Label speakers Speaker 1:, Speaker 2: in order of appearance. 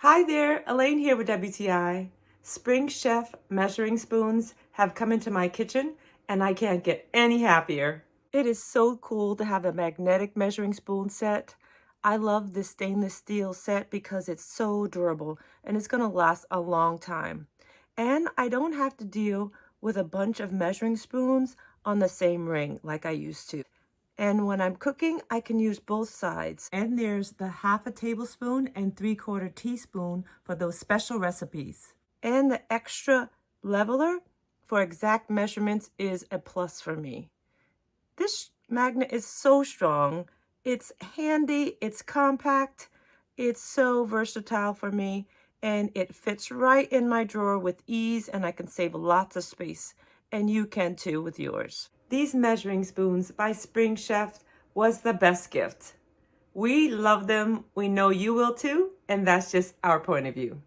Speaker 1: Hi there, Elaine here with WTI. Spring Chef measuring spoons have come into my kitchen and I can't get any happier. It is so cool to have a magnetic measuring spoon set. I love this stainless steel set because it's so durable and it's going to last a long time. And I don't have to deal with a bunch of measuring spoons on the same ring like I used to. And when I'm cooking, I can use both sides. And there's the half a tablespoon and 3/4 teaspoon for those special recipes. And the extra leveler for exact measurements is a plus for me. This magnet is so strong. It's handy, it's compact, it's so versatile for me, and it fits right in my drawer with ease, and I can save lots of space. And you can too with yours. These measuring spoons by Spring Chef was the best gift. We love them. We know you will too, and that's just our point of view.